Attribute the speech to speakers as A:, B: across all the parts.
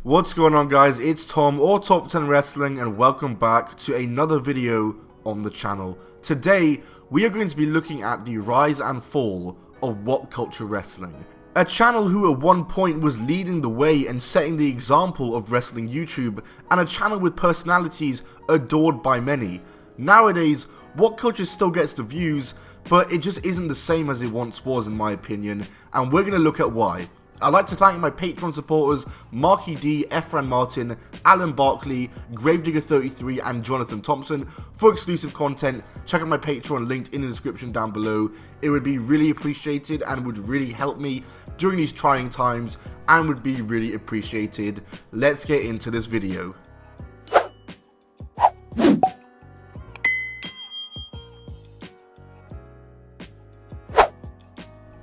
A: What's going on, guys? It's Tom, or Top 10 Wrestling, and welcome back to another video on the channel. Today, we are going to be looking at the rise and fall of WhatCulture Wrestling. A channel who at one point was leading the way and setting the example of wrestling YouTube, and a channel with personalities adored by many. Nowadays, WhatCulture still gets the views, but it just isn't the same as it once was, in my opinion, and we're going to look at why. I'd like to thank my Patreon supporters Marky D, Efran Martin, Alan Barkley, Gravedigger33 and Jonathan Thompson for exclusive content. Check out my Patreon linked in the description down below. It would be really appreciated and would really help me during these trying times and would be really appreciated. Let's get into this video.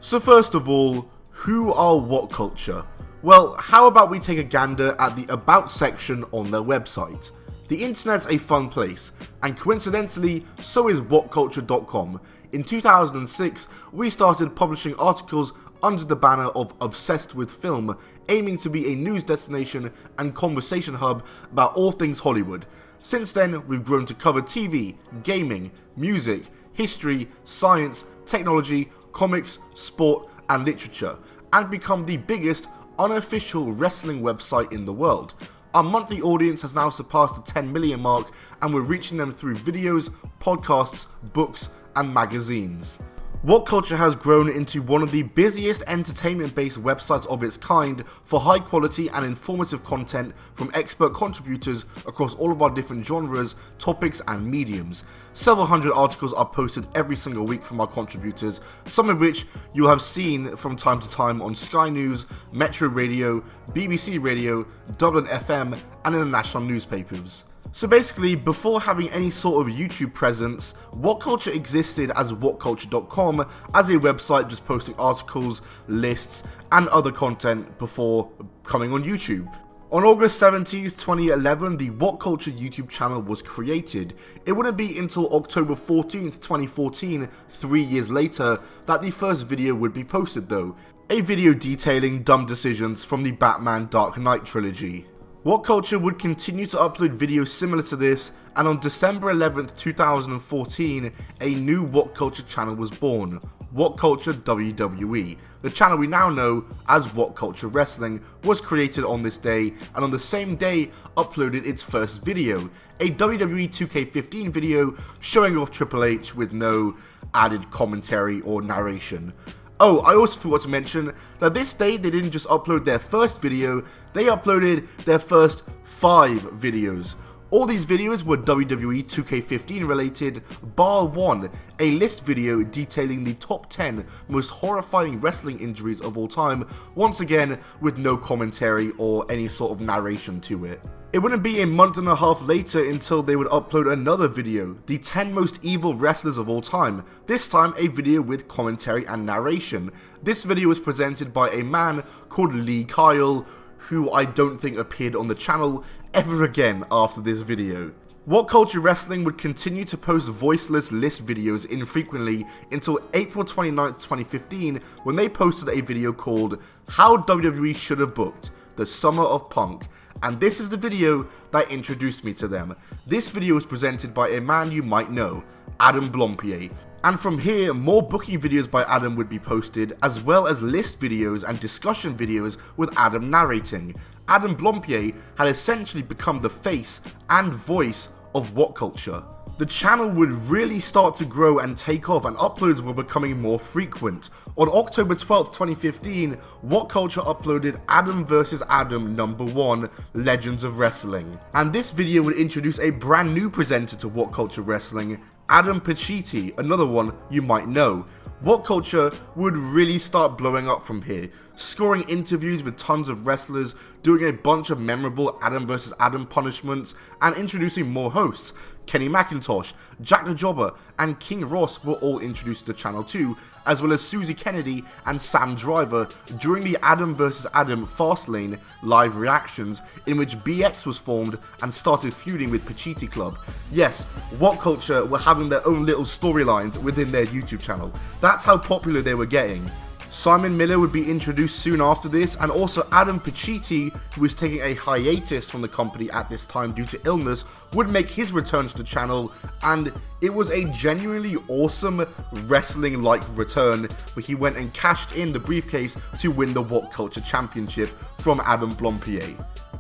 A: So first of all, who are WhatCulture? Well, how about we take a gander at the About section on their website. The internet's a fun place, and coincidentally, so is WhatCulture.com. In 2006, we started publishing articles under the banner of Obsessed with Film, aiming to be a news destination and conversation hub about all things Hollywood. Since then, we've grown to cover TV, gaming, music, history, science, technology, comics, sport, and literature, and become the biggest unofficial wrestling website in the world. Our monthly audience has now surpassed the 10 million mark, and we're reaching them through videos, podcasts, books, and magazines. WhatCulture has grown into one of the busiest entertainment-based websites of its kind for high quality and informative content from expert contributors across all of our different genres, topics, and mediums. Several hundred articles are posted every single week from our contributors, some of which you have seen from time to time on Sky News, Metro Radio, BBC Radio, Dublin FM, and in the national newspapers. So basically, before having any sort of YouTube presence, WhatCulture existed as WhatCulture.com as a website just posting articles, lists, and other content before coming on YouTube. On August 17th, 2011, the WhatCulture YouTube channel was created. It wouldn't be until October 14th, 2014, 3 years later, that the first video would be posted though. A video detailing dumb decisions from the Batman Dark Knight trilogy. WhatCulture would continue to upload videos similar to this, and on December 11th, 2014, a new WhatCulture channel was born, WhatCulture WWE. The channel we now know as WhatCulture Wrestling was created on this day, and on the same day uploaded its first video, a WWE 2K15 video showing off Triple H with no added commentary or narration. Oh, I also forgot to mention that this day they didn't just upload their first video, they uploaded their first 5 videos. All these videos were WWE 2K15 related, bar one, a list video detailing the top 10 most horrifying wrestling injuries of all time, once again with no commentary or any sort of narration to it. It wouldn't be a month and a half later until they would upload another video, the 10 most evil wrestlers of all time, this time a video with commentary and narration. This video was presented by a man called Lee Kyle, who I don't think appeared on the channel ever again after this video. WhatCulture Wrestling would continue to post voiceless list videos infrequently until April 29th, 2015, when they posted a video called How WWE Should Have Booked, The Summer of Punk. And this is the video that introduced me to them. This video was presented by a man you might know, Adam Blompier. And from here, more booking videos by Adam would be posted, as well as list videos and discussion videos with Adam narrating. Adam Blompier had essentially become the face and voice of WhatCulture. The channel would really start to grow and take off, and uploads were becoming more frequent. On October 12th, 2015, WhatCulture uploaded Adam vs. Adam #1 Legends of Wrestling. And this video would introduce a brand new presenter to WhatCulture Wrestling, Adam Pacitti, another one you might know. WhatCulture would really start blowing up from here, scoring interviews with tons of wrestlers, doing a bunch of memorable Adam vs. Adam punishments, and introducing more hosts. Kenny McIntosh, Jack the Jobber, and King Ross were all introduced to the channel too, as well as Susie Kennedy and Sam Driver during the Adam vs. Adam Fastlane live reactions, in which BX was formed and started feuding with Pacitti Club. Yes, WhatCulture were having their own little storylines within their YouTube channel. That's how popular they were getting. Simon Miller would be introduced soon after this, and also Adam Pacitti, who was taking a hiatus from the company at this time due to illness, would make his return to the channel, and it was a genuinely awesome wrestling-like return where he went and cashed in the briefcase to win the WhatCulture Championship from Adam Blompier.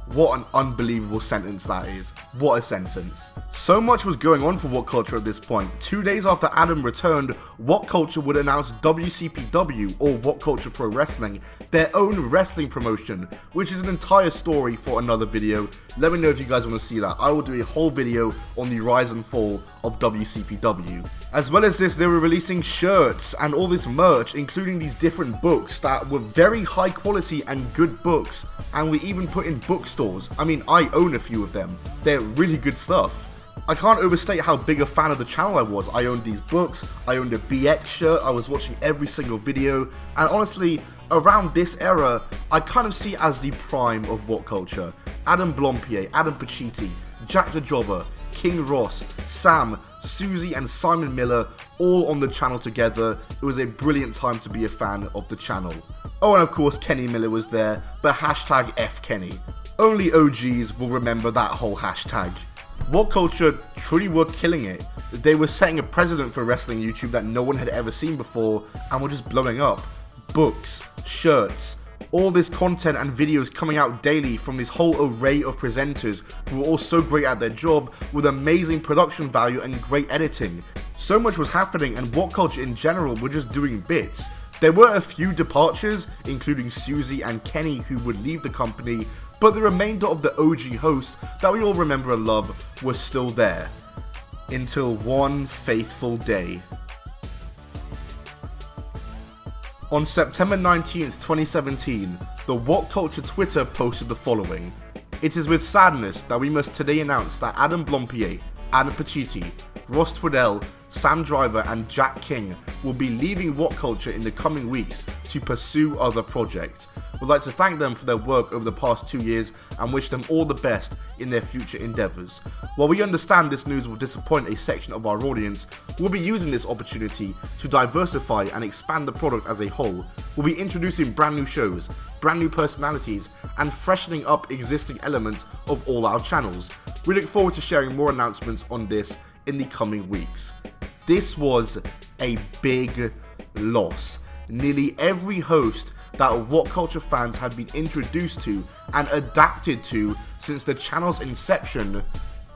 A: What an unbelievable sentence that is. What a sentence. So much was going on for WhatCulture at this point. 2 days after Adam returned, WhatCulture would announce WCPW, or WhatCulture Pro Wrestling, their own wrestling promotion, which is an entire story for another video. Let me know if you guys want to see that. I will do a whole video on the rise and fall of WCPW. As well as this, they were releasing shirts and all this merch, including these different books that were very high quality and good books, and we even put in bookstores. I mean, I own a few of them. They're really good stuff. I can't overstate how big a fan of the channel I was. I owned these books, I owned a BX shirt, I was watching every single video, and honestly, around this era, I kind of see as the prime of WhatCulture. Adam Blompier, Adam Pacitti, Jack the Jobber, King Ross, Sam, Susie and Simon Miller all on the channel together. It was a brilliant time to be a fan of the channel. Oh, and of course Kenny Miller was there, but hashtag #FKenny. Only OGs will remember that whole hashtag. WhatCulture truly were killing it. They were setting a precedent for wrestling YouTube that no one had ever seen before, and were just blowing up. Books, shirts, all this content and videos coming out daily from this whole array of presenters who were all so great at their job with amazing production value and great editing. So much was happening, and WhatCulture in general were just doing bits. There were a few departures, including Susie and Kenny, who would leave the company, but the remainder of the OG host that we all remember and love was still there. Until one faithful day. On September 19th, 2017, the WhatCulture Twitter posted the following. It is with sadness that we must today announce that Adam Blompier, Adam Pacitti, Ross Twiddell, Sam Driver and Jack King will be leaving WhatCulture in the coming weeks to pursue other projects. We'd like to thank them for their work over the past 2 years and wish them all the best in their future endeavours. While we understand this news will disappoint a section of our audience, we'll be using this opportunity to diversify and expand the product as a whole. We'll be introducing brand new shows, brand new personalities, and freshening up existing elements of all our channels. We look forward to sharing more announcements on this in the coming weeks. This was a big loss. Nearly every host that WhatCulture fans had been introduced to and adapted to since the channel's inception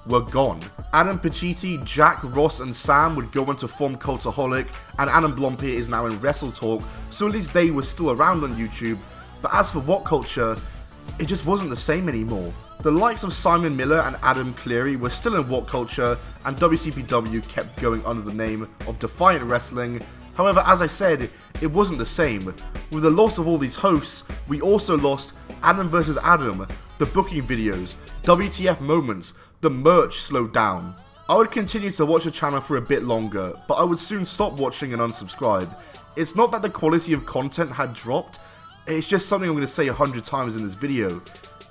A: were gone. Adam Pacitti, Jack, Ross and Sam would go on to form Cultaholic, and Adam Blompier is now in Wrestle Talk, so at least they were still around on YouTube. But as for WhatCulture, it just wasn't the same anymore. The likes of Simon Miller and Adam Cleary were still in WhatCulture, and WCPW kept going under the name of Defiant Wrestling. However, as I said, it wasn't the same. With the loss of all these hosts, we also lost Adam vs Adam, the booking videos, WTF moments, the merch slowed down. I would continue to watch the channel for a bit longer, but I would soon stop watching and unsubscribe. It's not that the quality of content had dropped, it's just something I'm going to say 100 times in this video.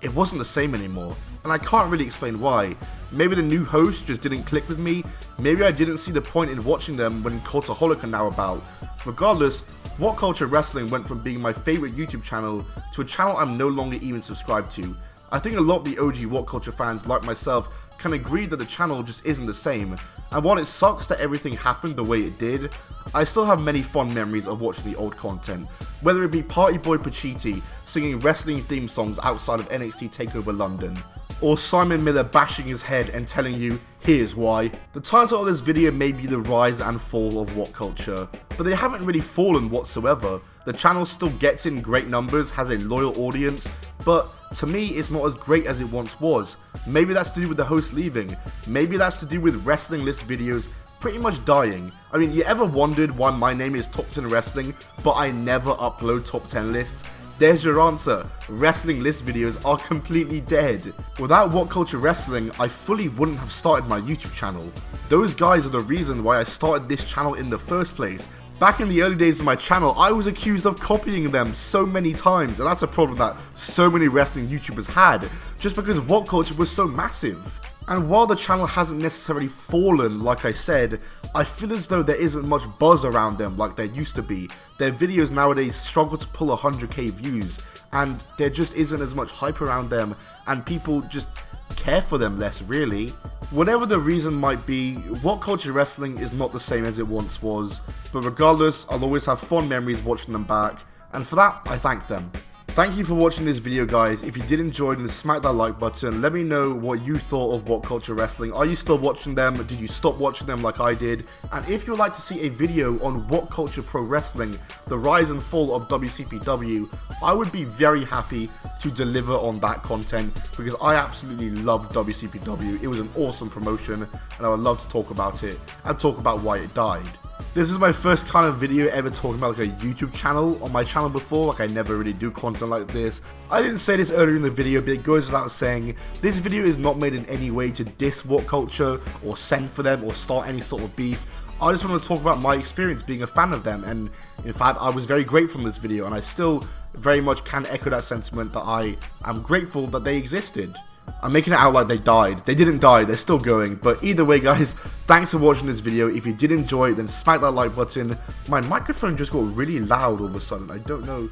A: It wasn't the same anymore, and I can't really explain why. Maybe the new host just didn't click with me, maybe I didn't see the point in watching them when Cultaholic are now about. Regardless, WhatCulture Wrestling went from being my favourite YouTube channel to a channel I'm no longer even subscribed to. I think a lot of the OG WhatCulture fans like myself can agree that the channel just isn't the same, and while it sucks that everything happened the way it did, I still have many fond memories of watching the old content, whether it be Party Boy Pacitti singing wrestling theme songs outside of NXT TakeOver London, or Simon Miller bashing his head and telling you, here's why. The title of this video may be the rise and fall of WhatCulture, but they haven't really fallen whatsoever. The channel still gets in great numbers, has a loyal audience, but to me it's not as great as it once was. Maybe that's to do with the host leaving, maybe that's to do with wrestling list videos pretty much dying. I mean, you ever wondered why my name is Top 10 Wrestling, but I never upload top 10 lists? There's your answer. Wrestling list videos are completely dead. Without WhatCulture Wrestling, I fully wouldn't have started my YouTube channel. Those guys are the reason why I started this channel in the first place. Back in the early days of my channel, I was accused of copying them so many times, and that's a problem that so many wrestling YouTubers had, just because WhatCulture was so massive. And while the channel hasn't necessarily fallen, like I said, I feel as though there isn't much buzz around them like there used to be. Their videos nowadays struggle to pull 100k views, and there just isn't as much hype around them, and people just care for them less, really. Whatever the reason might be, WhatCulture Wrestling is not the same as it once was, but regardless, I'll always have fond memories watching them back, and for that, I thank them. Thank you for watching this video, guys. If you did enjoy, then smack that like button. Let me know what you thought of WhatCulture Wrestling. Are you still watching them? Did you stop watching them like I did? And if you would like to see a video on WhatCulture Pro Wrestling, the rise and fall of WCPW, I would be very happy to deliver on that content, because I absolutely loved WCPW. It was an awesome promotion, and I would love to talk about it and talk about why it died. This is my first kind of video ever talking about like a YouTube channel on my channel before. Like, I never really do content like this. I didn't say this earlier in the video, but it goes without saying, this video is not made in any way to diss WhatCulture or send for them or start any sort of beef. I just want to talk about my experience being a fan of them, and in fact I was very grateful in this video, and I still very much can echo that sentiment that I am grateful that they existed. I'm making it out like they died. They didn't die, they're still going. But either way, guys, thanks for watching this video. If you did enjoy it, then smack that like button. My microphone just got really loud all of a sudden. I don't know.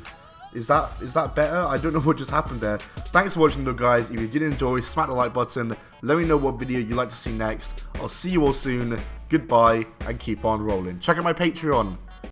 A: Is that better? I don't know what just happened there. Thanks for watching though, guys. If you did enjoy, smack the like button. Let me know what video you'd like to see next. I'll see you all soon. Goodbye, and keep on rolling. Check out my Patreon.